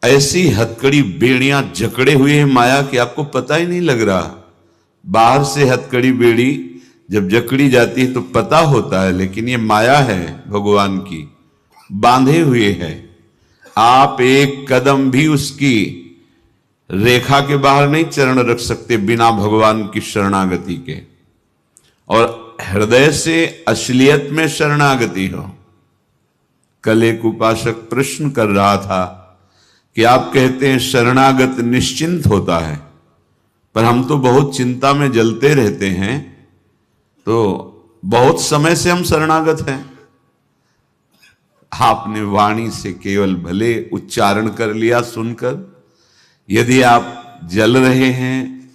ऐसी हथकड़ी बेड़ियां जकड़े हुए हैं माया कि आपको पता ही नहीं लग रहा। बाहर से हथकड़ी बेड़ी जब जकड़ी जाती है तो पता होता है, लेकिन ये माया है भगवान की, बांधे हुए है। आप एक कदम भी उसकी रेखा के बाहर नहीं चरण रख सकते बिना भगवान की शरणागति के। और हृदय से असलियत में शरणागति हो। कल एक उपासक प्रश्न कर रहा था कि आप कहते हैं शरणागत निश्चिंत होता है, पर हम तो बहुत चिंता में जलते रहते हैं, तो बहुत समय से हम शरणागत हैं। आपने वाणी से केवल भले उच्चारण कर लिया सुनकर, यदि आप जल रहे हैं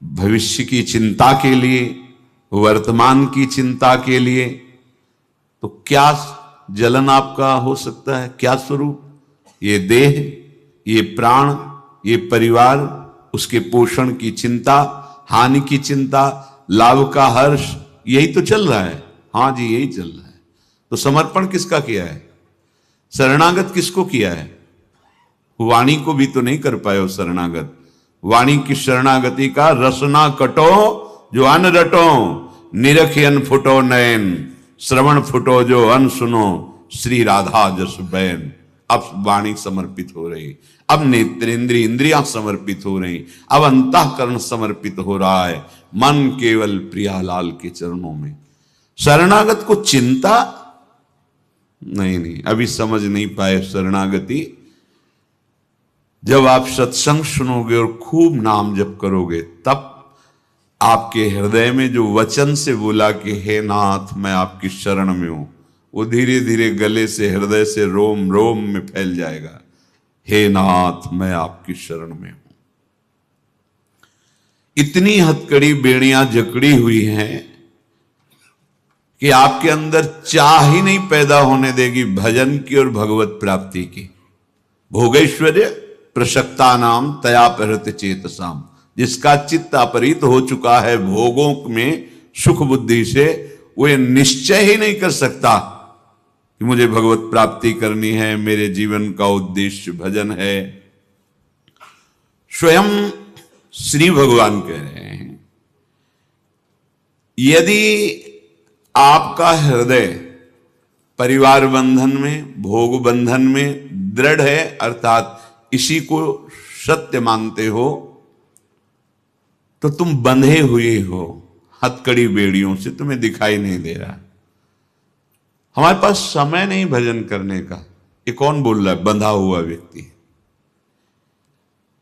भविष्य की चिंता के लिए, वर्तमान की चिंता के लिए, तो क्या जलन आपका हो सकता है? क्या स्वरूप? ये देह, ये प्राण, ये परिवार, उसके पोषण की चिंता, हानि की चिंता, लाभ का हर्ष, यही तो चल रहा है। हाँ जी, यही चल रहा है। तो समर्पण किसका किया है? शरणागत किसको किया है? वाणी को भी तो नहीं कर पाए हो शरणागत। वाणी की शरणागति का रसना कटो जो अन रटो, निरखि अन फुटो नयन, श्रवण फुटो जो अन सुनो, श्री राधा जस बैन। अब वाणी समर्पित हो रही, अब नेत्रेंद्रिय इंद्रियां समर्पित हो रही, अब अंतःकरण समर्पित हो रहा है, मन केवल प्रियालाल के चरणों में। शरणागत को चिंता नहीं, अभी समझ नहीं पाए शरणागति। जब आप सत्संग सुनोगे और खूब नाम जप करोगे, तब आपके हृदय में जो वचन से बोला कि हे नाथ मैं आपकी शरण में हूं, वो धीरे धीरे गले से, हृदय से, रोम रोम में फैल जाएगा। हे नाथ मैं आपकी शरण में हूं। इतनी हथकड़ी बेड़ियां जकड़ी हुई हैं कि आपके अंदर चाह ही नहीं पैदा होने देगी भजन की और भगवत प्राप्ति की। भोगैश्वर्य प्रशक्ता नाम तया परत चेतसाम। जिसका चित्त अपरित हो चुका है भोगों में सुख बुद्धि से, वो ये निश्चय ही नहीं कर सकता कि मुझे भगवत प्राप्ति करनी है, मेरे जीवन का उद्देश्य भजन है। स्वयं श्री भगवान कह रहे हैं, यदि आपका हृदय परिवार बंधन में, भोग बंधन में दृढ़ है, अर्थात इसी को सत्य मानते हो, तो तुम बंधे हुए हो हथकड़ी बेड़ियों से, तुम्हें दिखाई नहीं दे रहा। हमारे पास समय नहीं भजन करने का। ये कौन बोल रहा है? बंधा हुआ व्यक्ति।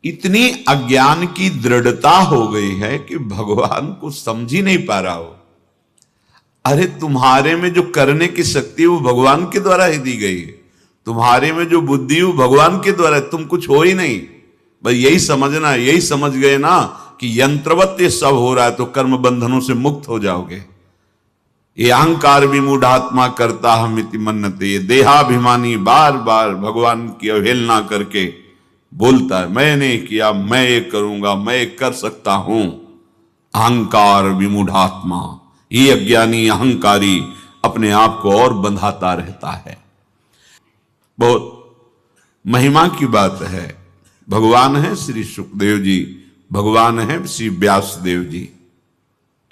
इतनी अज्ञान की दृढ़ता हो गई है कि भगवान को समझ ही नहीं पा रहा हो। अरे तुम्हारे में जो करने की शक्ति है वो भगवान के द्वारा ही दी गई है। तुम्हारे में जो बुद्धि है वो भगवान के द्वारा, तुम कुछ हो ही नहीं। भाई यही समझना, यही समझ गए ना कि यंत्रवत ये सब हो रहा है, तो कर्म बंधनों से मुक्त हो जाओगे। ये अहंकार विमूढ़ात्मा करता हम इति मन्नते, ये देहाभिमानी बार बार भगवान की अवहेलना करके बोलता है मैंने किया, मैं ये करूंगा, मैं ये कर सकता हूं। अहंकार विमूढ़ात्मा, ये अज्ञानी अहंकारी अपने आप को और बंधाता रहता है। बहुत महिमा की बात है। भगवान है श्री सुखदेव जी, भगवान है श्री व्यासदेव जी।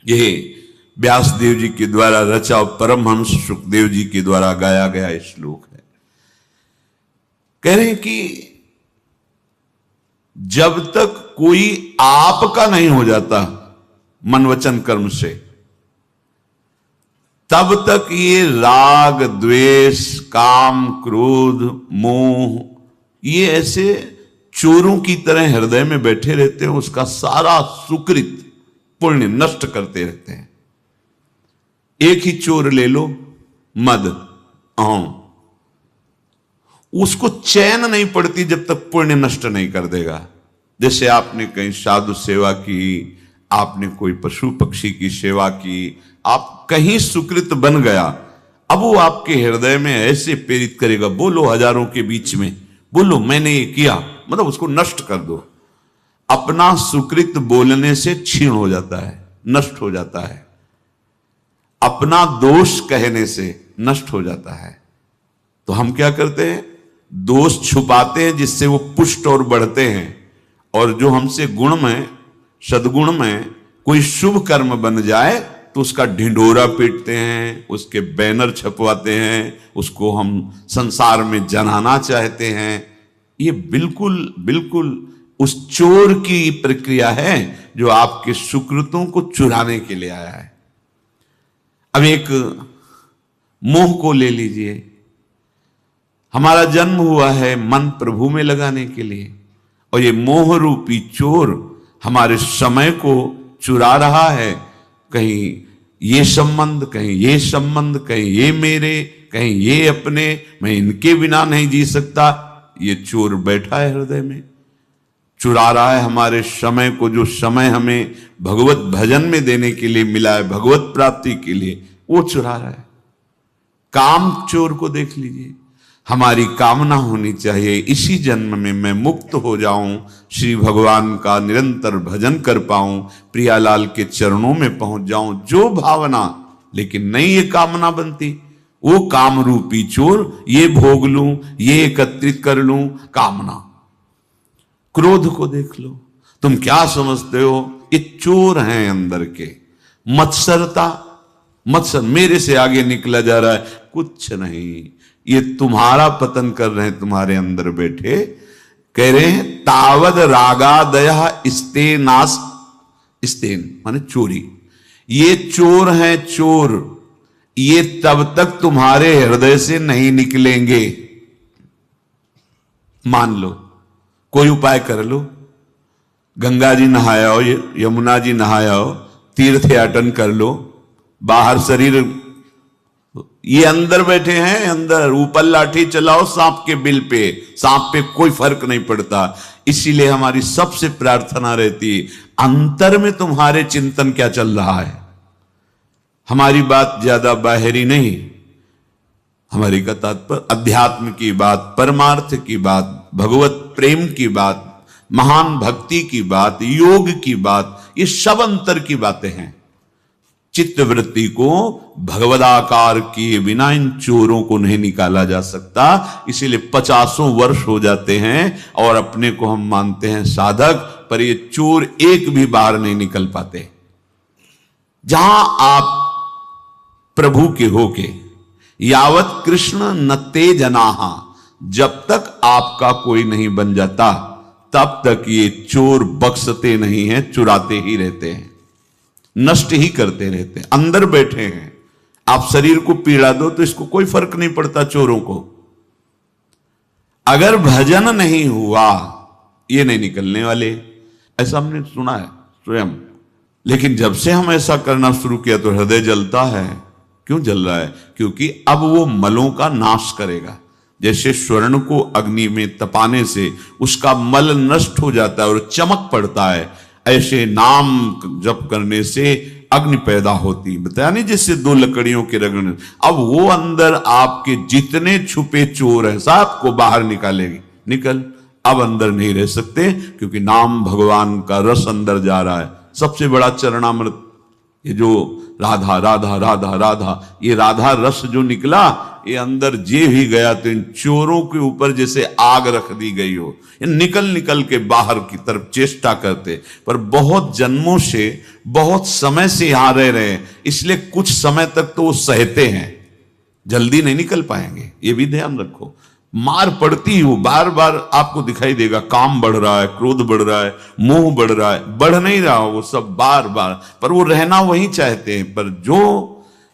ये व्यासदेव जी के द्वारा रचा परमहंस सुखदेव जी के द्वारा गाया गया श्लोक है। कह रहे हैं कि जब तक कोई आपका नहीं हो जाता मन वचन कर्म से, तब तक ये राग द्वेष काम क्रोध मोह ये ऐसे चोरों की तरह हृदय में बैठे रहते हैं, उसका सारा सुकृत पुण्य नष्ट करते रहते हैं। एक ही चोर ले लो, मद, उसको चैन नहीं पड़ती जब तक पुण्य नष्ट नहीं कर देगा। जैसे आपने कहीं साधु सेवा की, आपने कोई पशु पक्षी की सेवा की, आप कहीं सुकृत बन गया, अब वो आपके हृदय में ऐसे प्रेरित करेगा, बोलो हजारों के बीच में, बोलो मैंने ये किया, मतलब उसको नष्ट कर दो। अपना सुकृत बोलने से क्षीण हो जाता है, नष्ट हो जाता है। अपना दोष कहने से नष्ट हो जाता है। तो हम क्या करते हैं? दोष छुपाते हैं जिससे वो पुष्ट और बढ़ते हैं। और जो हमसे गुण में, सद्गुण में कोई शुभ कर्म बन जाए तो उसका ढिंढोरा पीटते हैं, उसके बैनर छपवाते हैं, उसको हम संसार में जनाना चाहते हैं। ये बिल्कुल बिल्कुल उस चोर की प्रक्रिया है जो आपके सुकृतों को चुराने के लिए आया है। अब एक मोह को ले लीजिए। हमारा जन्म हुआ है मन प्रभु में लगाने के लिए, और ये मोह रूपी चोर हमारे समय को चुरा रहा है। कहीं ये संबंध, कहीं ये संबंध, कहीं ये मेरे, कहीं ये अपने, मैं इनके बिना नहीं जी सकता। ये चोर बैठा है हृदय में, चुरा रहा है हमारे समय को, जो समय हमें भगवत भजन में देने के लिए मिला है, भगवत प्राप्ति के लिए, वो चुरा रहा है। काम चोर को देख लीजिए। हमारी कामना होनी चाहिए इसी जन्म में मैं मुक्त हो जाऊं, श्री भगवान का निरंतर भजन कर पाऊं, प्रियालाल के चरणों में पहुंच जाऊं, जो भावना। लेकिन नहीं ये कामना बनती, वो काम रूपी चोर, ये भोग लूं, ये एकत्रित कर लूं, कामना। क्रोध को देख लो, तुम क्या समझते हो, ये चोर हैं अंदर के। मत्सरता, मत्सर, मेरे से आगे निकला जा रहा है, कुछ नहीं, ये तुम्हारा पतन कर रहे हैं तुम्हारे अंदर बैठे। कह रहे हैं तावद रागादया स्तेनास, स्तेन माने चोरी। ये चोर हैं, चोर, ये तब तक तुम्हारे हृदय से नहीं निकलेंगे। मान लो, कोई उपाय कर लो, गंगा जी नहाया हो, यमुना जी नहाया हो, तीर्थ याटन कर लो, बाहर शरीर, ये अंदर बैठे हैं, अंदर ऊपर लाठी चलाओ सांप के बिल पे, सांप पे कोई फर्क नहीं पड़ता। इसीलिए हमारी सबसे प्रार्थना रहती है, अंतर में तुम्हारे चिंतन क्या चल रहा है। हमारी बात ज्यादा बाहरी नहीं, हमारी का तात्पर्य अध्यात्म की बात, परमार्थ की बात, भगवत प्रेम की बात, महान भक्ति की बात, योग की बात, ये सब अंतर की बातें हैं। चित्तवृत्ति को भगवदाकार किए बिना इन चोरों को नहीं निकाला जा सकता। इसीलिए 50 वर्ष हो जाते हैं और अपने को हम मानते हैं साधक, पर ये चोर एक भी बाहर नहीं निकल पाते। जहां आप प्रभु के होके, यावत कृष्ण न ते जनाहा, जब तक आपका कोई नहीं बन जाता तब तक ये चोर बख्शते नहीं हैं, चुराते ही रहते हैं, नष्ट ही करते रहते हैं। अंदर बैठे हैं, आप शरीर को पीड़ा दो तो इसको कोई फर्क नहीं पड़ता चोरों को। अगर भजन नहीं हुआ ये नहीं निकलने वाले, ऐसा हमने सुना है स्वयं। लेकिन जब से हम ऐसा करना शुरू किया तो हृदय जलता है। क्यों जल रहा है? क्योंकि अब वो मलों का नाश करेगा। जैसे स्वर्ण को अग्नि में तपाने से उसका मल नष्ट हो जाता है और चमक पड़ता है, ऐसे नाम जप करने से अग्नि पैदा होती। बताया नहीं जैसे दो लकड़ियों के रगड़ने, अब वो अंदर आपके जितने छुपे चोर हैं सबको बाहर निकालेगी। निकल, अब अंदर नहीं रह सकते, क्योंकि नाम भगवान का रस अंदर जा रहा है। सबसे बड़ा चरणामृत, ये जो राधा राधा राधा राधा, ये राधा रस जो निकला, ये अंदर जे भी गया तो इन चोरों के ऊपर जैसे आग रख दी गई हो। ये निकल निकल के बाहर की तरफ चेष्टा करते, पर बहुत जन्मों से, बहुत समय से यहां रह रहे हैं, इसलिए कुछ समय तक तो वो सहते हैं, जल्दी नहीं निकल पाएंगे। ये भी ध्यान रखो, मार पड़ती हो, बार बार आपको दिखाई देगा काम बढ़ रहा है, क्रोध बढ़ रहा है, मोह बढ़ रहा है, बढ़ नहीं रहा वो सब बार बार, पर वो रहना वही चाहते हैं। पर जो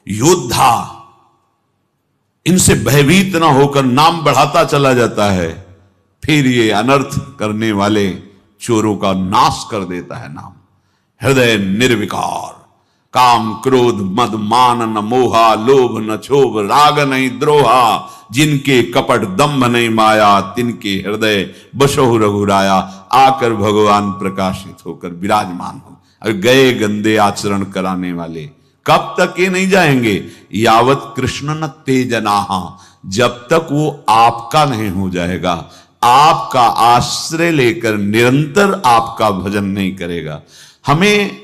योद्धा इनसे भयभीत ना होकर नाम बढ़ाता चला जाता है, फिर ये अनर्थ करने वाले चोरों का नाश कर देता है नाम। हृदय निर्विकार, काम क्रोध मद मान न मोहा, लोभ न क्षोभ राग नहीं द्रोहा, जिनके कपट दंभ नहीं माया, तिनके हृदय बसहु रघुराया। आकर भगवान प्रकाशित होकर विराजमान हो। अगर गए गंदे आचरण कराने वाले, कब तक ये नहीं जाएंगे? यावत कृष्ण न ते जनाहा, जब तक वो आपका नहीं हो जाएगा, आपका आश्रय लेकर निरंतर आपका भजन नहीं करेगा। हमें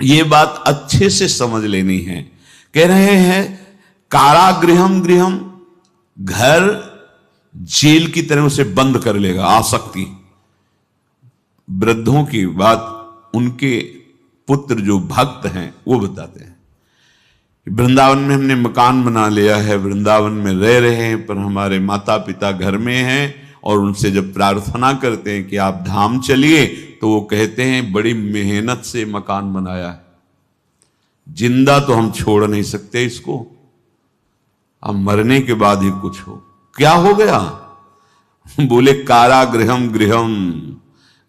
ये बात अच्छे से समझ लेनी है। कह रहे हैं कारागृहम गृहम, घर जेल की तरह उसे बंद कर लेगा। आसक्ति, वृद्धों की बात उनके पुत्र जो भक्त हैं वो बताते हैं। वृंदावन में हमने मकान बना लिया है, वृंदावन में रह रहे हैं, पर हमारे माता पिता घर में हैं, और उनसे जब प्रार्थना करते हैं कि आप धाम चलिए, तो वो कहते हैं बड़ी मेहनत से मकान बनाया है, जिंदा तो हम छोड़ नहीं सकते इसको, अब मरने के बाद ही कुछ हो। क्या हो गया? बोले कारागृहम गृहम,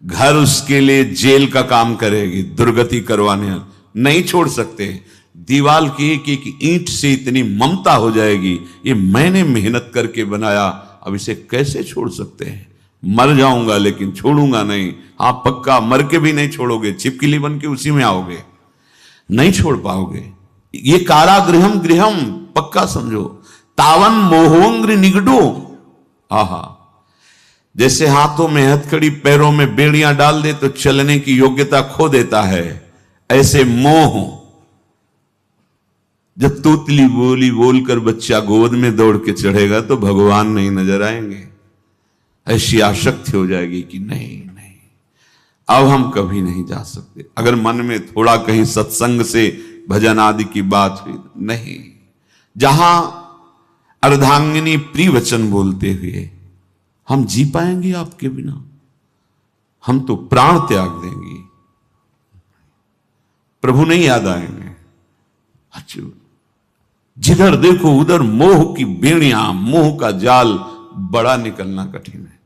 घर उसके लिए जेल का काम करेगी, दुर्गति करवाने नहीं छोड़ सकते। दीवाल की एक एक ईंट से इतनी ममता हो जाएगी, ये मैंने मेहनत करके बनाया, अब इसे कैसे छोड़ सकते हैं? मर जाऊंगा लेकिन छोड़ूंगा नहीं। हाँ पक्का, मर के भी नहीं छोड़ोगे, छिपकली बन के उसी में आओगे, नहीं छोड़ पाओगे। ये कारागृहम गृहम पक्का समझो। तावन मोहोंग्र निगडो, आहा, जैसे हाथों में हथकड़ी पैरों में बेड़ियां डाल दे तो चलने की योग्यता खो देता है, ऐसे मोह, जब तूतली बोली बोलकर बच्चा गोद में दौड़ के चढ़ेगा तो भगवान नहीं नजर आएंगे। ऐसी आसक्ति हो जाएगी कि नहीं नहीं, अब हम कभी नहीं जा सकते। अगर मन में थोड़ा कहीं सत्संग से भजन आदि की बात हुई, नहीं, जहां अर्धांगिनी प्रिय वचन बोलते हुए हम जी पाएंगे आपके बिना? हम तो प्राण त्याग देंगे, प्रभु नहीं याद आएंगे। अच्छा, जिधर देखो उधर मोह की बेड़ियां, मोह का जाल बड़ा निकलना कठिन है।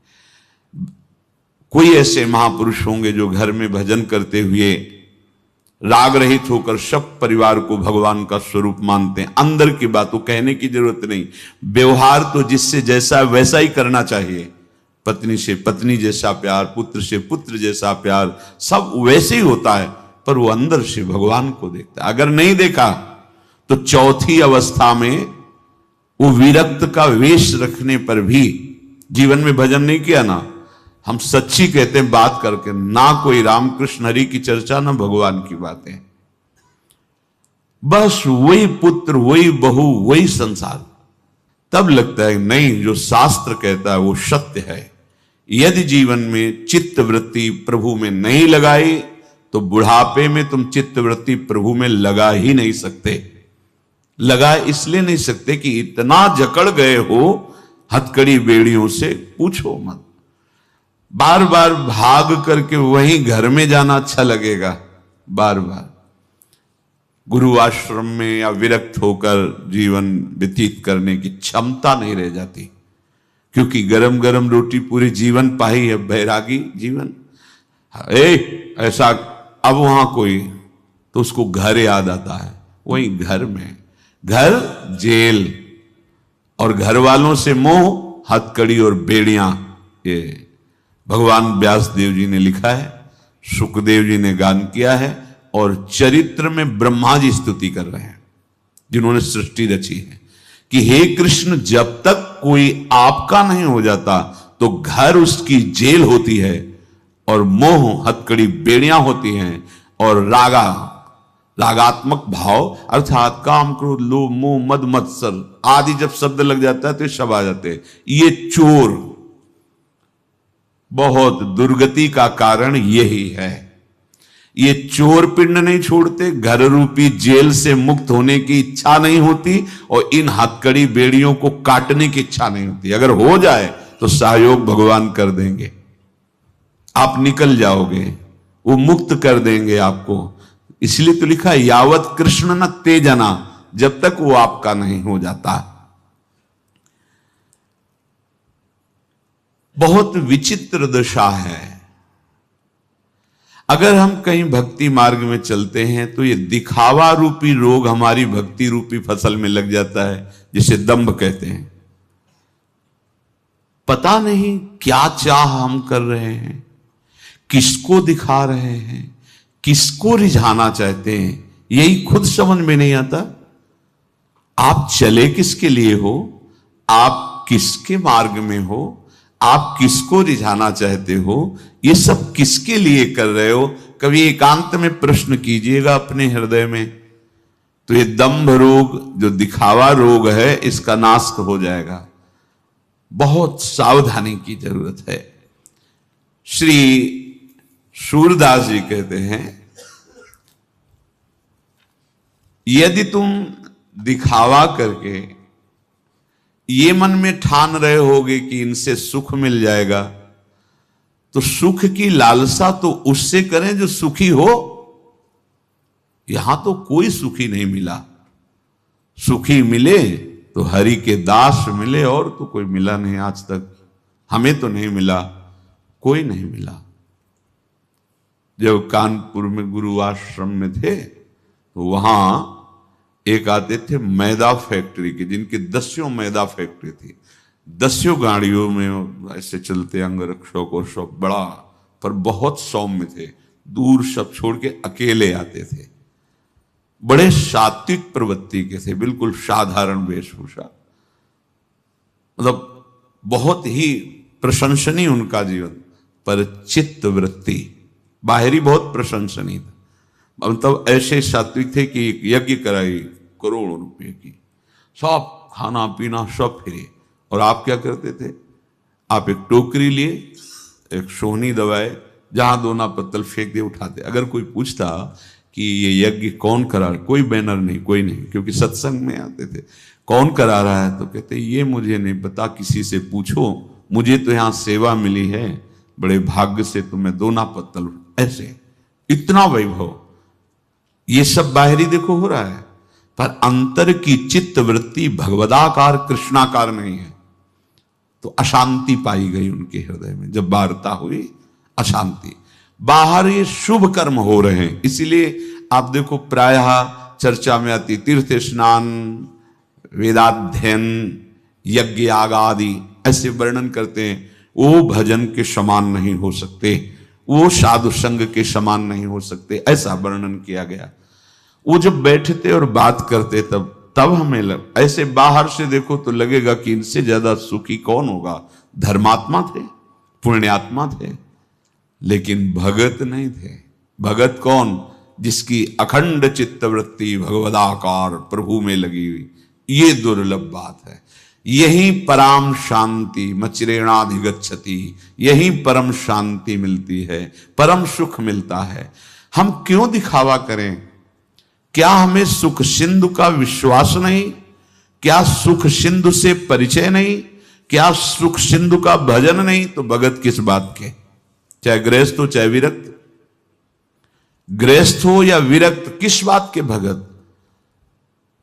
कोई ऐसे महापुरुष होंगे जो घर में भजन करते हुए राग रहित होकर सब परिवार को भगवान का स्वरूप मानते हैं। अंदर की बात तो कहने की जरूरत नहीं, व्यवहार तो जिससे जैसा वैसा ही करना चाहिए। पत्नी से पत्नी जैसा प्यार, पुत्र से पुत्र जैसा प्यार, सब वैसे ही होता है, पर वो अंदर से भगवान को देखता है। अगर नहीं देखा तो चौथी अवस्था में वो विरक्त का वेश रखने पर भी जीवन में भजन नहीं किया ना, हम सच्ची कहते हैं बात करके, ना कोई रामकृष्ण हरि की चर्चा ना भगवान की बातें, बस वही पुत्र वही बहू वही संसार। तब लगता है नहीं, जो शास्त्र कहता है वो सत्य है। यदि जीवन में चित्त वृत्ति प्रभु में नहीं लगाई तो बुढ़ापे में तुम चित्त वृत्ति प्रभु में लगा ही नहीं सकते। लगा इसलिए नहीं सकते कि इतना जकड़ गए हो हथकड़ी बेड़ियों से, पूछो मत। बार बार भाग करके वहीं घर में जाना अच्छा लगेगा, बार बार गुरु आश्रम में या विरक्त होकर जीवन व्यतीत करने की क्षमता नहीं रह जाती, क्योंकि गरम गरम रोटी पूरे जीवन पाई है, बैरागी जीवन। ऐसा अब वहां कोई तो उसको घर याद आता है, वही घर में, घर जेल, और घर वालों से मोह, हथकड़ी और बेड़ियां। ये भगवान व्यास देव जी ने लिखा है, सुखदेव जी ने गान किया है, और चरित्र में ब्रह्मा जी स्तुति कर रहे हैं जिन्होंने सृष्टि रची है, कि हे कृष्ण, जब तक कोई आपका नहीं हो जाता तो घर उसकी जेल होती है, और मोह हथकड़ी बेड़ियां होती हैं, और रागात्मक भाव अर्थात काम क्रोध लोभ मोह मद मत्सर आदि जब शब्द लग जाता है तो ये सब आ जाते हैं। ये चोर, बहुत दुर्गति का कारण यही है। ये चोर पिंड नहीं छोड़ते, घर रूपी जेल से मुक्त होने की इच्छा नहीं होती, और इन हथकड़ी बेड़ियों को काटने की इच्छा नहीं होती। अगर हो जाए तो सहयोग भगवान कर देंगे, आप निकल जाओगे, वो मुक्त कर देंगे आपको। इसलिए तो लिखा है यावत कृष्ण न तेजना, जब तक वो आपका नहीं हो जाता। बहुत विचित्र दशा है। अगर हम कहीं भक्ति मार्ग में चलते हैं तो ये दिखावा रूपी रोग हमारी भक्ति रूपी फसल में लग जाता है, जिसे दंभ कहते हैं। पता नहीं क्या चाह हम कर रहे हैं, किसको दिखा रहे हैं, किसको रिझाना चाहते हैं, यही खुद समझ में नहीं आता। आप चले किसके लिए हो, आप किसके मार्ग में हो, आप किसको रिझाना चाहते हो, ये सब किसके लिए कर रहे हो। कभी एकांत में प्रश्न कीजिएगा अपने हृदय में, तो ये दंभ रोग जो दिखावा रोग है इसका नाश हो जाएगा। बहुत सावधानी की जरूरत है। श्री सूरदास जी कहते हैं, यदि तुम दिखावा करके ये मन में ठान रहे होगे कि इनसे सुख मिल जाएगा, तो सुख की लालसा तो उससे करें जो सुखी हो। यहां तो कोई सुखी नहीं मिला। सुखी मिले तो हरि के दास मिले, और तो कोई मिला नहीं आज तक। हमें तो नहीं मिला, कोई नहीं मिला। जब कानपुर में गुरु आश्रम में थे तो वहां एक आते थे मैदा फैक्ट्री के, जिनकी 10 मैदा फैक्ट्री थी। 10 गाड़ियों में ऐसे चलते अंगरक्षक और सब, बड़ा पर बहुत सौम्य थे। दूर सब छोड़ के अकेले आते थे। बड़े सात्विक प्रवृत्ति के थे, बिल्कुल साधारण वेशभूषा, मतलब बहुत ही प्रशंसनीय उनका जीवन, पर चित्त वृत्ति बाहरी बहुत प्रशंसनीय था। मतलब ऐसे सात्विक थे कि एक यज्ञ कराई करोड़ों रुपए की, सब खाना पीना सब फ्री। और आप क्या करते थे? आप एक टोकरी लिए, एक सोहनी दबाए, जहां दोना पत्तल फेंक दे, उठाते। अगर कोई पूछता कि ये यज्ञ कौन करा, कोई बैनर नहीं, कोई नहीं, क्योंकि सत्संग में आते थे। कौन करा रहा है? तो कहते ये मुझे नहीं पता, किसी से पूछो, मुझे तो यहां सेवा मिली है, बड़े भाग्य से तुम्हें दोना पत्तल। ऐसे इतना वैभव, ये सब बाहरी देखो हो रहा है, पर अंतर की चित्त वृत्ति भगवदाकार कृष्णाकार नहीं है। तो अशांति पाई गई उनके हृदय में। जब वार्ता हुई, अशांति। बाहर ये शुभ कर्म हो रहे हैं, इसीलिए आप देखो प्रायः चर्चा में आती तीर्थ स्नान, वेदाध्ययन, यज्ञ याग आदि ऐसे वर्णन करते हैं। वो भजन के समान नहीं हो सकते, वो साधु संग के समान नहीं हो सकते, ऐसा वर्णन किया गया। वो जब बैठते और बात करते तब हमें ऐसे बाहर से देखो तो लगेगा कि इनसे ज्यादा सुखी कौन होगा। धर्मात्मा थे, पुण्यात्मा थे, लेकिन भगत नहीं थे। भगत कौन? जिसकी अखंड चित्तवृत्ति भगवदाकार प्रभु में लगी हुई। ये दुर्लभ बात है। यही परम शांति मचिरेणाधिगच्छति, यही परम शांति मिलती है, परम सुख मिलता है। हम क्यों दिखावा करें? क्या हमें सुख सिंधु का विश्वास नहीं? क्या सुख सिंधु से परिचय नहीं? क्या सुख सिंधु का भजन नहीं? तो भगत किस बात के? चाहे गृहस्थ हो चाहे विरक्त, गृहस्थ हो या विरक्त, किस बात के भगत?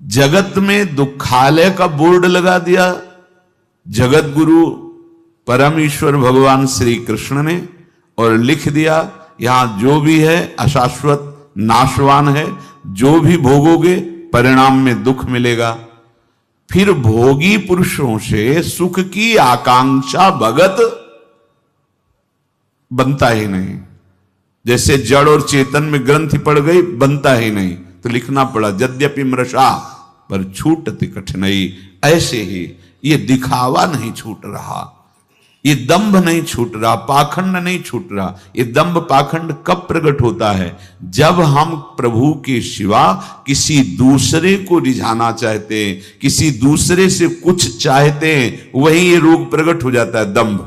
जगत में दुखालय का बोर्ड लगा दिया जगत गुरु परम ईश्वर भगवान श्री कृष्ण ने, और लिख दिया यहां जो भी है अशाश्वत नाशवान है, जो भी भोगोगे परिणाम में दुख मिलेगा। फिर भोगी पुरुषों से सुख की आकांक्षा भगत बनता ही नहीं। जैसे जड़ और चेतन में ग्रंथि पड़ गई, बनता ही नहीं, तो लिखना पड़ा यद्यपि मृषा पर छूटति कठिनाई। ऐसे ही ये दिखावा नहीं छूट रहा, ये दंभ नहीं छूट रहा, पाखंड नहीं छूट रहा। ये दंभ पाखंड कब प्रकट होता है? जब हम प्रभु के सिवा किसी दूसरे को रिझाना चाहते हैं, किसी दूसरे से कुछ चाहते हैं, वही ये रोग प्रकट हो जाता है। दंभ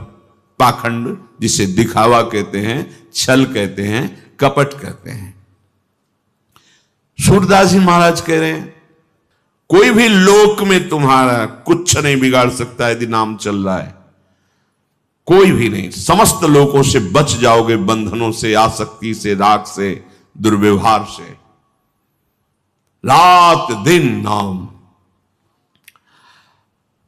पाखंड, जिसे दिखावा कहते हैं, छल कहते हैं, कपट कहते हैं। सूरदास जी महाराज कह रहे हैं कोई भी लोक में तुम्हारा कुछ नहीं बिगाड़ सकता यदि नाम चल रहा है, कोई भी नहीं। समस्त लोगों से बच जाओगे, बंधनों से, आसक्ति से, राग से, दुर्व्यवहार से। रात दिन नाम।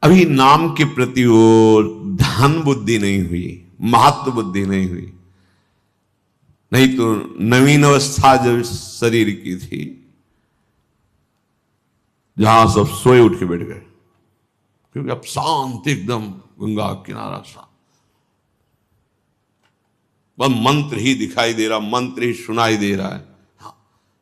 अभी नाम के प्रति वो धन बुद्धि नहीं हुई, महत्व बुद्धि नहीं हुई। नहीं तो नवीन अवस्था जब शरीर की थी, जहां सब सोए उठ के बैठ गए, क्योंकि अब शांत एकदम गंगा किनारा सा, बस मंत्र ही दिखाई दे रहा, मंत्र ही सुनाई दे रहा है। हाँ,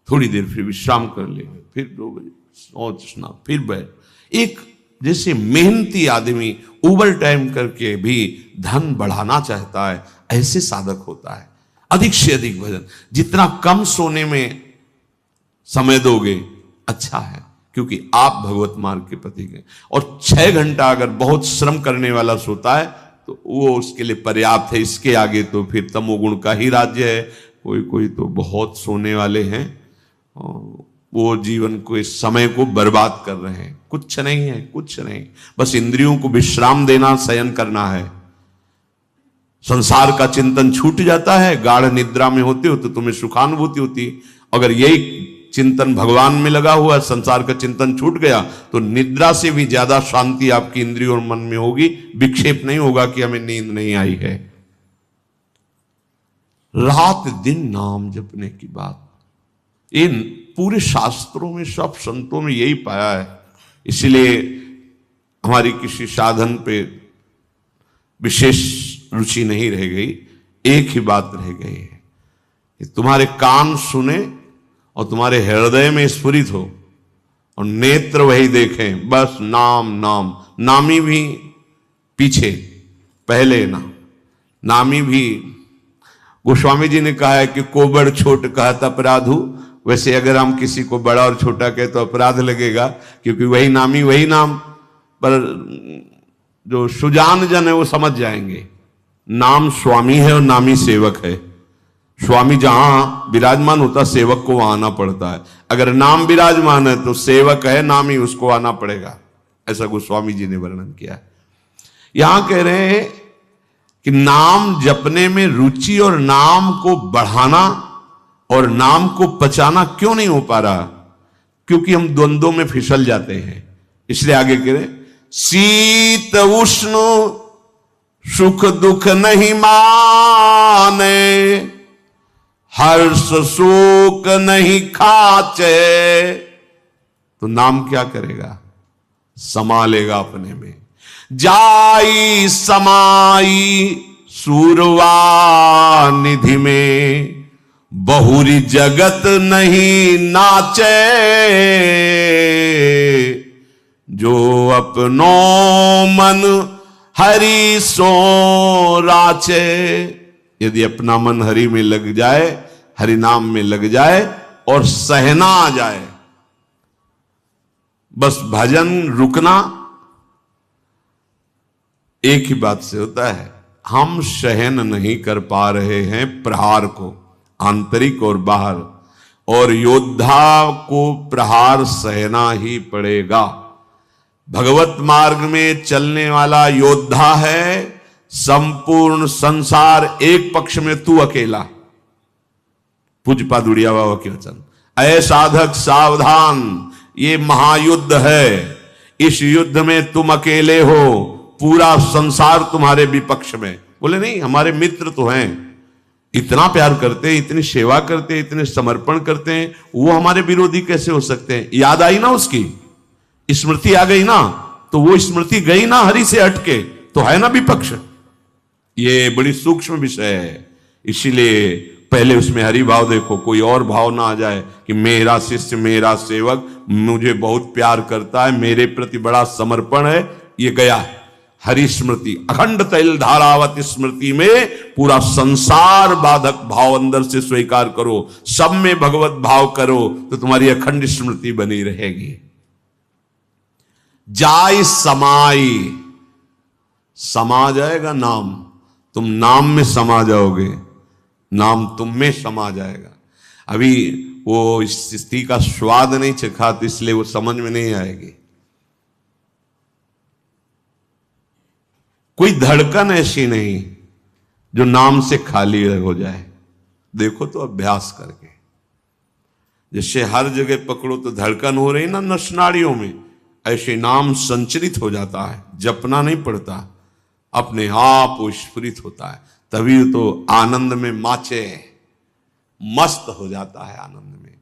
थोड़ी देर फिर विश्राम कर लेंगे, फिर 2 बजे सोचना, फिर बैठ। एक जैसे मेहनती आदमी ओवर टाइम करके भी धन बढ़ाना चाहता है, ऐसे साधक होता है। अधिक से अधिक भजन, जितना कम सोने में समय दोगे अच्छा है, क्योंकि आप भगवत मार्ग के प्रतीक हैं। और 6 घंटा अगर बहुत श्रम करने वाला सोता है तो वो उसके लिए पर्याप्त है। इसके आगे तो फिर तमोगुण का ही राज्य है। कोई कोई तो बहुत सोने वाले हैं, वो जीवन को, इस समय को बर्बाद कर रहे हैं। कुछ नहीं है, कुछ नहीं, बस इंद्रियों को विश्राम देना, शयन करना है। संसार का चिंतन छूट जाता है, गाढ़ निद्रा में होते हो तो तुम्हें सुखानुभूति होती। अगर यही चिंतन भगवान में लगा हुआ, संसार का चिंतन छूट गया, तो निद्रा से भी ज्यादा शांति आपकी इंद्रियों और मन में होगी। विक्षेप नहीं होगा कि हमें नींद नहीं आई है। रात दिन नाम जपने की बात, इन पूरे शास्त्रों में, सब संतों में यही पाया है। इसलिए हमारी किसी साधन पे विशेष रुचि नहीं रह गई। एक ही बात रह गई है कि तुम्हारे कान सुने और तुम्हारे हृदय में स्फुरित हो और नेत्र वही देखें, बस नाम नाम। नामी भी पीछे, पहले ना। नामी भी, गोस्वामी जी ने कहा है कि को बड़ छोट कहत अपराधु। वैसे अगर हम किसी को बड़ा और छोटा कहे तो अपराध लगेगा, क्योंकि वही नामी वही नाम। पर जो सुजान जन है वो समझ जाएंगे, नाम स्वामी है और नामी सेवक है। स्वामी जहां विराजमान होता, सेवक को वहां आना पड़ता है। अगर नाम विराजमान है तो सेवक है, नामी उसको आना पड़ेगा। ऐसा गोस्वामी जी ने वर्णन किया है। यहां कह रहे हैं कि नाम जपने में रुचि और नाम को बढ़ाना और नाम को पचाना क्यों नहीं हो पा रहा? क्योंकि हम द्वंद्वों में फिसल जाते हैं। इसलिए आगे कह रहे, शीत उष्ण सुख दुख नहीं माने, हर्ष शोक नहीं खाचे। तो नाम क्या करेगा? समा लेगा अपने में। जाई समाई सूरवा निधि में, बहुरी जगत नहीं नाचे। जो अपनो मन हरि सो राचे। यदि अपना मन हरि में लग जाए, हरि नाम में लग जाए और सहना आ जाए, बस भजन रुकना एक ही बात से होता है। हम सहन नहीं कर पा रहे हैं प्रहार को, आंतरिक और बाहर, और योद्धा को प्रहार सहना ही पड़ेगा। भगवत मार्ग में चलने वाला योद्धा है। संपूर्ण संसार एक पक्ष में, तू अकेला। पूज्यपाद उड़िया बाबा के वचन, ऐ साधक सावधान, ये महायुद्ध है। इस युद्ध में तुम अकेले हो, पूरा संसार तुम्हारे विपक्ष में। बोले नहीं, हमारे मित्र तो हैं, इतना प्यार करते हैं, इतनी सेवा करते हैं, इतने समर्पण करते हैं, वो हमारे विरोधी कैसे हो सकते हैं? याद आई ना उसकी, स्मृति आ गई ना, तो वो स्मृति गई ना हरि से हटके, तो है ना विपक्ष। ये बड़ी सूक्ष्म विषय है। इसीलिए पहले उसमें हरि भाव देखो, कोई और भाव ना आ जाए कि मेरा शिष्य, मेरा सेवक मुझे बहुत प्यार करता है, मेरे प्रति बड़ा समर्पण है। ये गया हरि स्मृति, अखंड तैल धारावत स्मृति में पूरा संसार बाधक भाव अंदर से स्वीकार करो, सब में भगवत भाव करो, तो तुम्हारी अखंड स्मृति बनी रहेगी। जाय समाई, समा जाएगा नाम, तुम नाम में समा जाओगे, नाम तुम में समा जाएगा। अभी वो स्थिति का स्वाद नहीं चखा, तो इसलिए वो समझ में नहीं आएगी। कोई धड़कन ऐसी नहीं जो नाम से खाली हो जाए। देखो तो अभ्यास करके, जैसे हर जगह पकड़ो तो धड़कन हो रही ना नस नाड़ियों में, ऐसे नाम संचरित हो जाता है, जपना नहीं पड़ता, अपने आप वो स्फुरित होता है। तभी तो आनंद में माचे, मस्त हो जाता है आनंद में।